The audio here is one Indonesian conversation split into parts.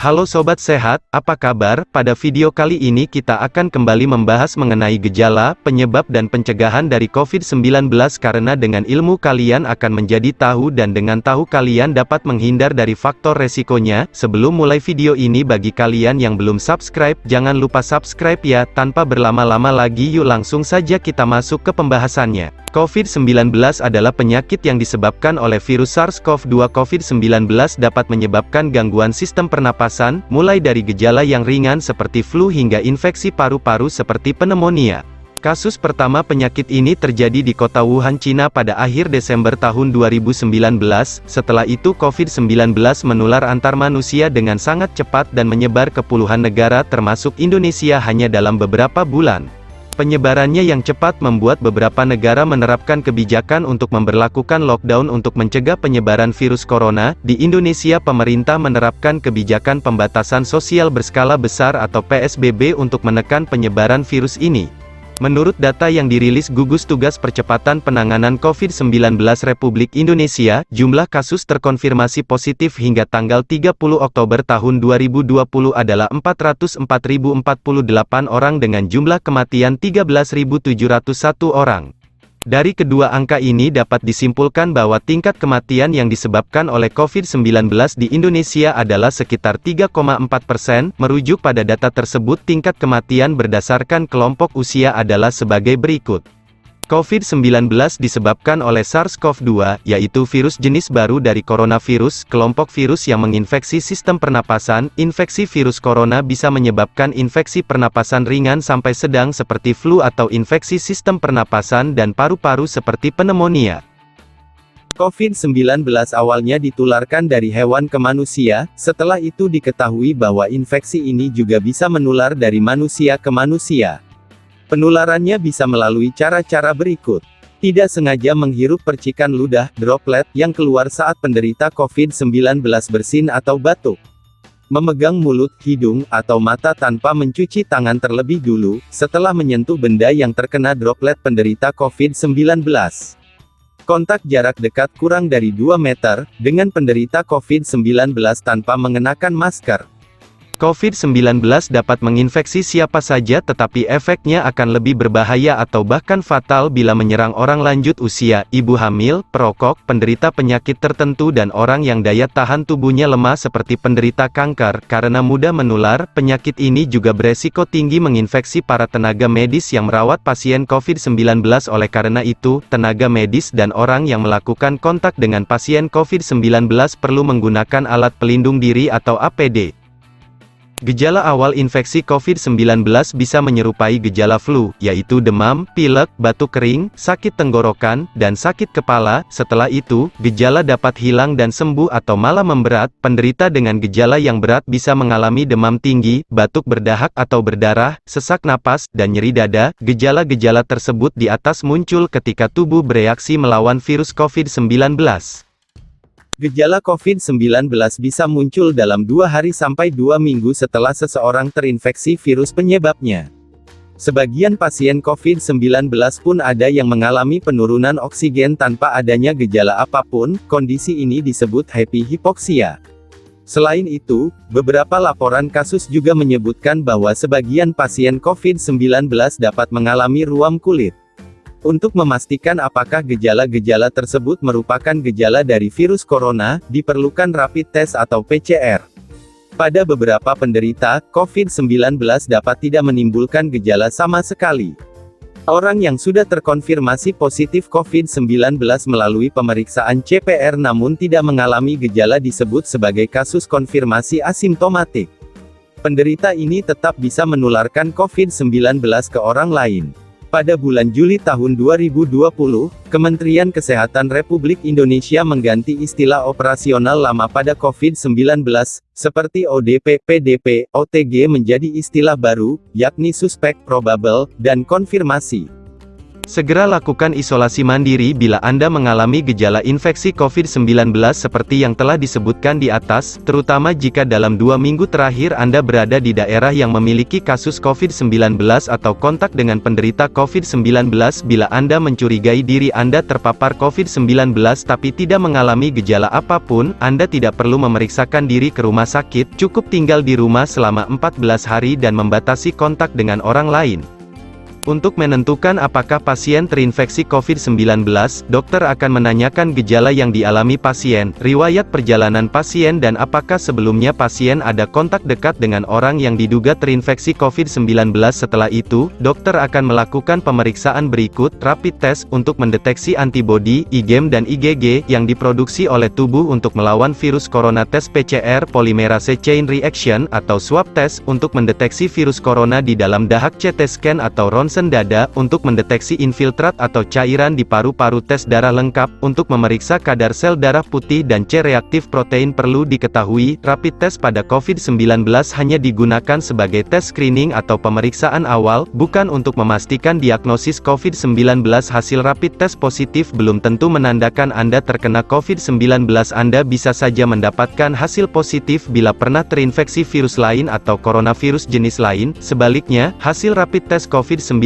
Halo Sobat Sehat, apa kabar? Pada video kali ini kita akan kembali membahas mengenai gejala, penyebab dan pencegahan dari COVID-19 karena dengan ilmu kalian akan menjadi tahu dan dengan tahu kalian dapat menghindar dari faktor resikonya. Sebelum mulai video ini bagi kalian yang belum subscribe, jangan lupa subscribe ya. Tanpa berlama-lama lagi yuk langsung saja kita masuk ke pembahasannya. COVID-19 adalah penyakit yang disebabkan oleh virus SARS-CoV-2. COVID-19 dapat menyebabkan gangguan sistem pernapasan, mulai dari gejala yang ringan seperti flu hingga infeksi paru-paru seperti pneumonia. Kasus pertama penyakit ini terjadi di kota Wuhan, Cina pada akhir Desember tahun 2019. Setelah itu COVID-19 menular antar manusia dengan sangat cepat dan menyebar ke puluhan negara termasuk Indonesia hanya dalam beberapa bulan. Penyebarannya yang cepat membuat beberapa negara menerapkan kebijakan untuk memberlakukan lockdown untuk mencegah penyebaran virus corona. Di Indonesia, pemerintah menerapkan kebijakan pembatasan sosial berskala besar atau PSBB untuk menekan penyebaran virus ini. Menurut data yang dirilis Gugus Tugas Percepatan Penanganan COVID-19 Republik Indonesia, jumlah kasus terkonfirmasi positif hingga tanggal 30 Oktober tahun 2020 adalah 404.048 orang dengan jumlah kematian 13.701 orang. Dari kedua angka ini dapat disimpulkan bahwa tingkat kematian yang disebabkan oleh COVID-19 di Indonesia adalah sekitar 3,4%. Merujuk pada data tersebut, tingkat kematian berdasarkan kelompok usia adalah sebagai berikut. COVID-19 disebabkan oleh SARS-CoV-2, yaitu virus jenis baru dari coronavirus, kelompok virus yang menginfeksi sistem pernapasan. Infeksi virus corona bisa menyebabkan infeksi pernapasan ringan sampai sedang seperti flu atau infeksi sistem pernapasan dan paru-paru seperti pneumonia. COVID-19 awalnya ditularkan dari hewan ke manusia, setelah itu diketahui bahwa infeksi ini juga bisa menular dari manusia ke manusia. Penularannya bisa melalui cara-cara berikut. Tidak sengaja menghirup percikan ludah, droplet, yang keluar saat penderita COVID-19 bersin atau batuk. Memegang mulut, hidung, atau mata tanpa mencuci tangan terlebih dulu, setelah menyentuh benda yang terkena droplet penderita COVID-19. Kontak jarak dekat kurang dari 2 meter, dengan penderita COVID-19 tanpa mengenakan masker. COVID-19 dapat menginfeksi siapa saja tetapi efeknya akan lebih berbahaya atau bahkan fatal bila menyerang orang lanjut usia, ibu hamil, perokok, penderita penyakit tertentu dan orang yang daya tahan tubuhnya lemah seperti penderita kanker. Karena mudah menular, penyakit ini juga beresiko tinggi menginfeksi para tenaga medis yang merawat pasien COVID-19. Oleh karena itu, tenaga medis dan orang yang melakukan kontak dengan pasien COVID-19 perlu menggunakan alat pelindung diri atau APD. Gejala awal infeksi COVID-19 bisa menyerupai gejala flu, yaitu demam, pilek, batuk kering, sakit tenggorokan, dan sakit kepala. Setelah itu, gejala dapat hilang dan sembuh atau malah memberat. Penderita dengan gejala yang berat bisa mengalami demam tinggi, batuk berdahak atau berdarah, sesak napas, dan nyeri dada. Gejala-gejala tersebut di atas muncul ketika tubuh bereaksi melawan virus COVID-19. Gejala COVID-19 bisa muncul dalam 2 hari sampai 2 minggu setelah seseorang terinfeksi virus penyebabnya. Sebagian pasien COVID-19 pun ada yang mengalami penurunan oksigen tanpa adanya gejala apapun. Kondisi ini disebut happy hypoxia. Selain itu, beberapa laporan kasus juga menyebutkan bahwa sebagian pasien COVID-19 dapat mengalami ruam kulit. Untuk memastikan apakah gejala-gejala tersebut merupakan gejala dari virus corona, diperlukan rapid test atau PCR. Pada beberapa penderita, COVID-19 dapat tidak menimbulkan gejala sama sekali. Orang yang sudah terkonfirmasi positif COVID-19 melalui pemeriksaan CPR namun tidak mengalami gejala disebut sebagai kasus konfirmasi asimptomatik. Penderita ini tetap bisa menularkan COVID-19 ke orang lain. Pada bulan Juli tahun 2020, Kementerian Kesehatan Republik Indonesia mengganti istilah operasional lama pada COVID-19, seperti ODP, PDP, OTG menjadi istilah baru, yakni suspek, probable, dan konfirmasi. Segera lakukan isolasi mandiri bila Anda mengalami gejala infeksi COVID-19 seperti yang telah disebutkan di atas, terutama jika dalam 2 minggu terakhir Anda berada di daerah yang memiliki kasus COVID-19 atau kontak dengan penderita COVID-19. Bila Anda mencurigai diri Anda terpapar COVID-19 tapi tidak mengalami gejala apapun, Anda tidak perlu memeriksakan diri ke rumah sakit, cukup tinggal di rumah selama 14 hari dan membatasi kontak dengan orang lain. Untuk menentukan apakah pasien terinfeksi COVID-19, dokter akan menanyakan gejala yang dialami pasien, riwayat perjalanan pasien dan apakah sebelumnya pasien ada kontak dekat dengan orang yang diduga terinfeksi COVID-19. Setelah itu, dokter akan melakukan pemeriksaan berikut, rapid test, untuk mendeteksi antibodi, IgM dan IgG, yang diproduksi oleh tubuh untuk melawan virus corona, tes PCR, polymerase chain reaction, atau swab test, untuk mendeteksi virus corona di dalam dahak, CT scan atau ronsen dada, untuk mendeteksi infiltrat atau cairan di paru-paru, tes darah lengkap, untuk memeriksa kadar sel darah putih dan C-reaktif protein. Perlu diketahui, rapid test pada COVID-19 hanya digunakan sebagai tes screening atau pemeriksaan awal, bukan untuk memastikan diagnosis COVID-19. Hasil rapid test positif belum tentu menandakan Anda terkena COVID-19. Anda bisa saja mendapatkan hasil positif bila pernah terinfeksi virus lain atau coronavirus jenis lain. Sebaliknya, hasil rapid test COVID-19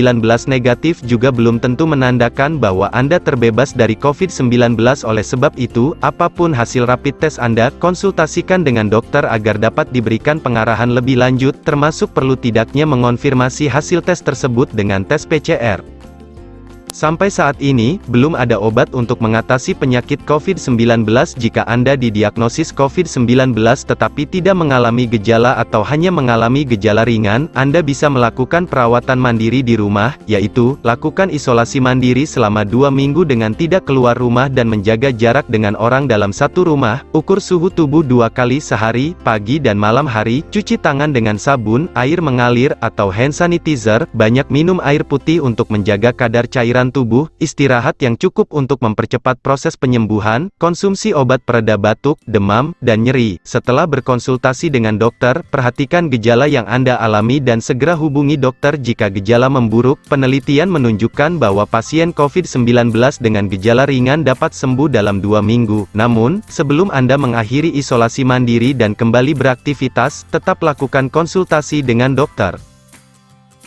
negatif juga belum tentu menandakan bahwa Anda terbebas dari COVID-19. Oleh sebab itu, apapun hasil rapid test Anda, konsultasikan dengan dokter agar dapat diberikan pengarahan lebih lanjut, termasuk perlu tidaknya mengonfirmasi hasil tes tersebut dengan tes PCR. Sampai saat ini, belum ada obat untuk mengatasi penyakit COVID-19. Jika Anda didiagnosis COVID-19 tetapi tidak mengalami gejala atau hanya mengalami gejala ringan, Anda bisa melakukan perawatan mandiri di rumah, yaitu, lakukan isolasi mandiri selama 2 minggu dengan tidak keluar rumah dan menjaga jarak dengan orang dalam satu rumah, ukur suhu tubuh 2 kali sehari, pagi dan malam hari, cuci tangan dengan sabun, air mengalir, atau hand sanitizer, banyak minum air putih untuk menjaga kadar cairan tubuh, istirahat yang cukup untuk mempercepat proses penyembuhan, konsumsi obat pereda batuk, demam, dan nyeri. Setelah berkonsultasi dengan dokter, perhatikan gejala yang Anda alami dan segera hubungi dokter jika gejala memburuk. Penelitian menunjukkan bahwa pasien COVID-19 dengan gejala ringan dapat sembuh dalam 2 minggu. Namun, sebelum Anda mengakhiri isolasi mandiri dan kembali beraktivitas, tetap lakukan konsultasi dengan dokter.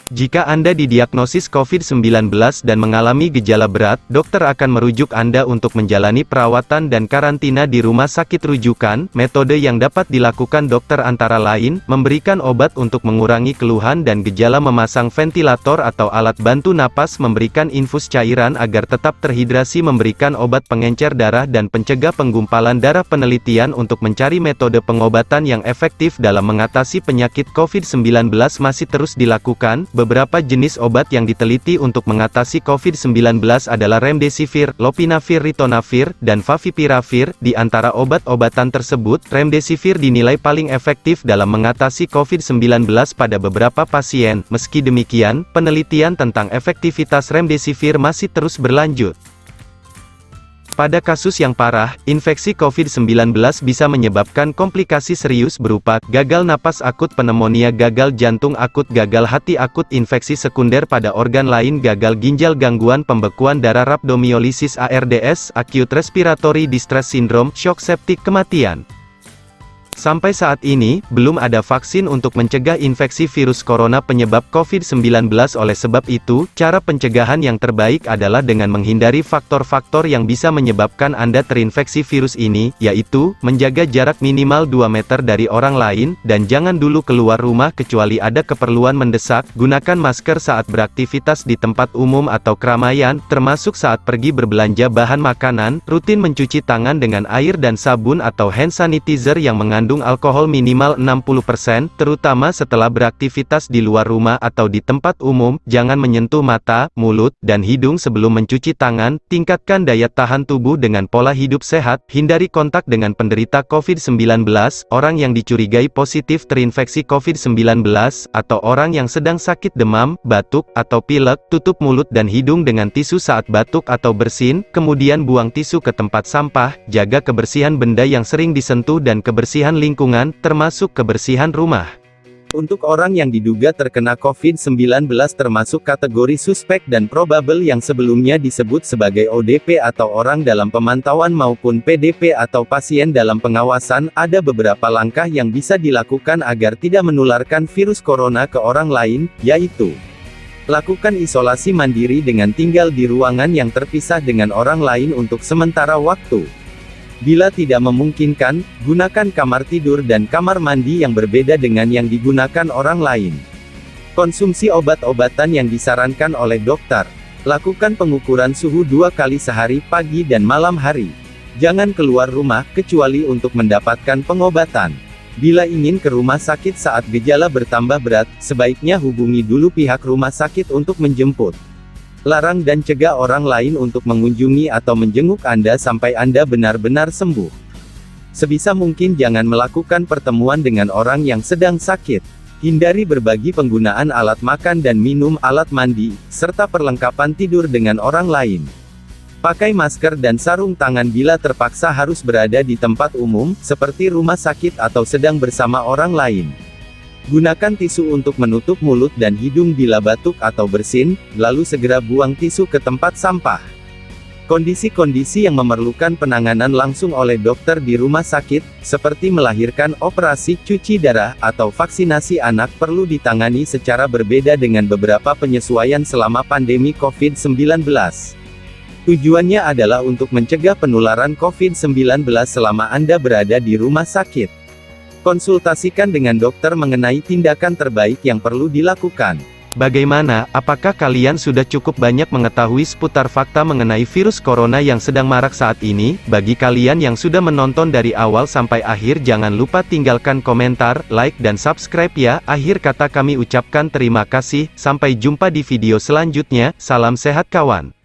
Jika Anda didiagnosis COVID-19 dan mengalami gejala berat, dokter akan merujuk Anda untuk menjalani perawatan dan karantina di rumah sakit rujukan. Metode yang dapat dilakukan dokter antara lain, memberikan obat untuk mengurangi keluhan dan gejala, memasang ventilator atau alat bantu napas, memberikan infus cairan agar tetap terhidrasi, memberikan obat pengencer darah dan pencegah penggumpalan darah. Penelitian untuk mencari metode pengobatan yang efektif dalam mengatasi penyakit COVID-19 masih terus dilakukan. Beberapa jenis obat yang diteliti untuk mengatasi COVID-19 adalah remdesivir, lopinavir, ritonavir, dan favipiravir. Di antara obat-obatan tersebut, remdesivir dinilai paling efektif dalam mengatasi COVID-19 pada beberapa pasien. Meski demikian, penelitian tentang efektivitas remdesivir masih terus berlanjut. Pada kasus yang parah, infeksi COVID-19 bisa menyebabkan komplikasi serius berupa gagal napas akut, pneumonia, gagal jantung akut, gagal hati akut, infeksi sekunder pada organ lain, gagal ginjal, gangguan pembekuan darah, rhabdomyolysis, ARDS, acute respiratory distress syndrome, shock septik, kematian. Sampai saat ini, belum ada vaksin untuk mencegah infeksi virus corona penyebab COVID-19. Oleh sebab itu, cara pencegahan yang terbaik adalah dengan menghindari faktor-faktor yang bisa menyebabkan Anda terinfeksi virus ini, yaitu, menjaga jarak minimal 2 meter dari orang lain, dan jangan dulu keluar rumah kecuali ada keperluan mendesak. Gunakan masker saat beraktivitas di tempat umum atau keramaian, termasuk saat pergi berbelanja bahan makanan. Rutin mencuci tangan dengan air dan sabun atau hand sanitizer yang mengandung alkohol minimal 60%, terutama setelah beraktivitas di luar rumah atau di tempat umum. Jangan menyentuh mata, mulut, dan hidung sebelum mencuci tangan. Tingkatkan daya tahan tubuh dengan pola hidup sehat. Hindari kontak dengan penderita COVID-19, orang yang dicurigai positif terinfeksi COVID-19, atau orang yang sedang sakit demam, batuk, atau pilek. Tutup mulut dan hidung dengan tisu saat batuk atau bersin, kemudian buang tisu ke tempat sampah. Jaga kebersihan benda yang sering disentuh dan kebersihan lingkungan, termasuk kebersihan rumah. Untuk orang yang diduga terkena COVID-19 termasuk kategori suspek dan probable yang sebelumnya disebut sebagai ODP atau orang dalam pemantauan maupun PDP atau pasien dalam pengawasan, ada beberapa langkah yang bisa dilakukan agar tidak menularkan virus corona ke orang lain, yaitu lakukan isolasi mandiri dengan tinggal di ruangan yang terpisah dengan orang lain untuk sementara waktu. Bila tidak memungkinkan, gunakan kamar tidur dan kamar mandi yang berbeda dengan yang digunakan orang lain. Konsumsi obat-obatan yang disarankan oleh dokter. Lakukan pengukuran suhu 2 kali sehari, pagi dan malam hari. Jangan keluar rumah, kecuali untuk mendapatkan pengobatan. Bila ingin ke rumah sakit saat gejala bertambah berat, sebaiknya hubungi dulu pihak rumah sakit untuk menjemput. Larang dan cegah orang lain untuk mengunjungi atau menjenguk Anda sampai Anda benar-benar sembuh. Sebisa mungkin jangan melakukan pertemuan dengan orang yang sedang sakit. Hindari berbagi penggunaan alat makan dan minum, alat mandi, serta perlengkapan tidur dengan orang lain. Pakai masker dan sarung tangan bila terpaksa harus berada di tempat umum, seperti rumah sakit atau sedang bersama orang lain. Gunakan tisu untuk menutup mulut dan hidung bila batuk atau bersin, lalu segera buang tisu ke tempat sampah. Kondisi-kondisi yang memerlukan penanganan langsung oleh dokter di rumah sakit, seperti melahirkan, operasi, cuci darah, atau vaksinasi anak perlu ditangani secara berbeda dengan beberapa penyesuaian selama pandemi COVID-19. Tujuannya adalah untuk mencegah penularan COVID-19 selama Anda berada di rumah sakit. Konsultasikan dengan dokter mengenai tindakan terbaik yang perlu dilakukan. Bagaimana, apakah kalian sudah cukup banyak mengetahui seputar fakta mengenai virus corona yang sedang marak saat ini? Bagi kalian yang sudah menonton dari awal sampai akhir, jangan lupa tinggalkan komentar, like dan subscribe ya. Akhir kata kami ucapkan terima kasih, sampai jumpa di video selanjutnya, salam sehat kawan.